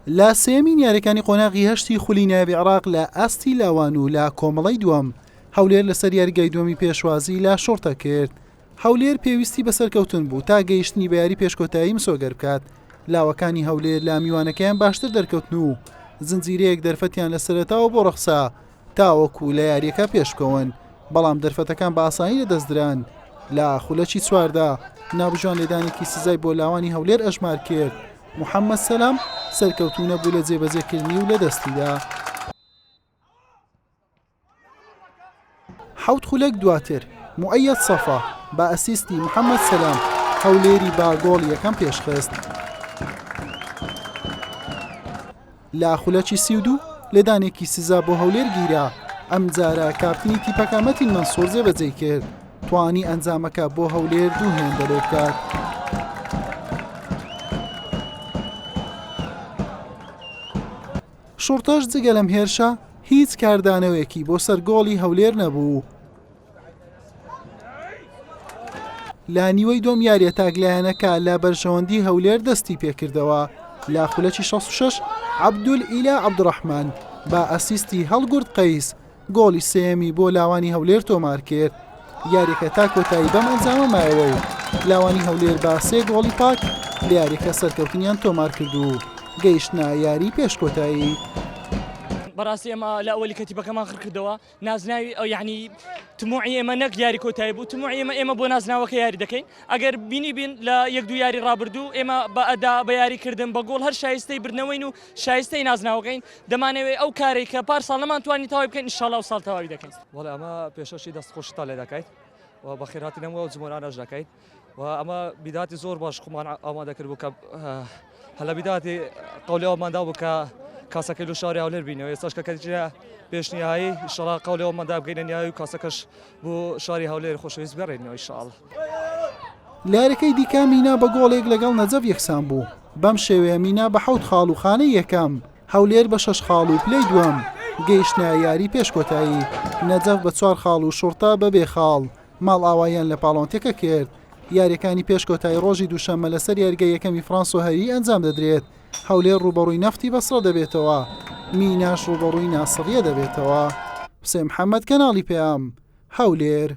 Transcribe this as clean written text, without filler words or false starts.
لا سێمین یاریەکانی قۆناغی هەشتی خولی نایبی عێراق لە ئاستی لاوان و لە کۆمەڵەی دووەم هەولێر لەسەر یاریگای دووەمی پێشوازی لا شۆڕتە کرد. هەولێر پێویستی بەسەرکەوتن بوو تا گەیشتنی بە یاری پێشکۆتایی مسۆگەر بکات. لاوەکانی هەولێر لا میوانەکەیان باشتر دەرکەوتن و زنجیرەیەک دەرفەتیان لە سەرەتاوە بۆ ڕەخسا تاوەکو لە یاریەکە پێشکەون، بەڵام دەرفەتەکان بە ئاسانی لەدەستدران. لە خولەکی چواردا ناوبژوان لێدانێکی سزای بۆ لاوانی هەولێر ئەژمار کرد. محەممەد سەلام سەرکەوتونە بوو لە جێبەجێکردنی و لە دەستیدا. حوت خولەک دواتر موعەیەد سەفا بە ئەسیستی محەممەد سەلام هەولێری با گۆڵ یەکەم پێشخست. لە خولەکی 32 لێدانێکی سزا بۆ هەولێر گیرا. ئەم جارە کاپتنی تیپەکە مەتین مەنسوور جێبەجێ کرد، توانی ئەنجامەکە بۆ هەولێر دوو هێندەرێ بکات. شۆڕتەش جگە لەم هێرشە هیچ کاردانەوەیەکی بۆ سەر گۆڵی هەولێر نەبوو. لا نیوەی دۆم یاریە تاگلایەنەکە لە بەرژەوەندی هەولێر دەستی پێکردەوە. لە خولەکی 66 عەبدولئیلا عەبدوڕەحمان بە ئەسیستی هەڵگورد قەیس گۆڵی سێیەمی بۆ لاوانی هەولێر تۆمار کرد. یاریەکە تا کۆتایی بەم ئەنجامە مایەوە و لاوانی هەولێر بە 3 گۆڵی پاک لە یاریەکە سەرکەوتنیان تۆمار کرد و گەیشتنە یاری پێشکۆتایی. بەڕاستی ئێمە لە ئەوەلی کەتیبەکەمان خڕکردەوە نازناوی ئەو تموعی ئێمە نەک یاری کۆتایی بوو، تموعی ئێمە بۆ نازناوەکە یاری دەکەین. ئەگەر بین لە یەک دوو یاری ڕابردوو ئێمە بە ئەدا بە یاریکردن بە گۆڵ هەر شایستەی بردنەوەین و شایستەی نازناوەکەین. دەمانەوێت ئەو کارێک کە پارساڵ نەمانتوانی تەواوی بکەین ئینشاڵڵا و ساڵ تەواوی دەکەین. وەڵێ ئەمە پێشەشی دەستخۆشتا لێ دەکەیت و بە خێراتی نەمەوە جمهورانەش دەکەیت و ئەمە بیداتی زۆر باش خۆمان ئامادەکرد بوو کە هەلە بیداتی قەولێوەماندا بوو کە کاسەکەی لە شاری هەولێر بینەوە. ئێستاش کە کەتیجە پێشنیایی ئینشاڵڵا قەولێوەماندا بگەینە نیایی و کاسەکەش بۆ شاری هەولێر خۆشەویست بگەڕێنەوە ئینشاڵڵا. لارەکەی دیکە مینا بە گۆڵێک لەگەڵ نەجەف یەکسان بوو. بەم شێوەیە مینا بە 7 خاڵ و خانەی یەکەم، هەولێر بە 6 خاڵ و پلەی دووەم گەیشتنە یاری پێشکۆتایی. نەجەف بە 4 خاڵ و شۆڕتە بە 2 خاڵ ماڵ ئاوایان لە پاڵۆنتێکە کرد. یاریەکانی پێشکۆتایی ڕۆژی دووشەممە لەسەر یاریگای یەکەمی فرانس و هەری ئەنجام دەدرێت. هەولێر ڕوبەڕووی نەفتی بەسڕە دەبێتەوە، میناش ڕوبەڕووی ناسڕیە دەبێتەوە. حوسێن محەممەد، کەناڵی پێام، هەولێر.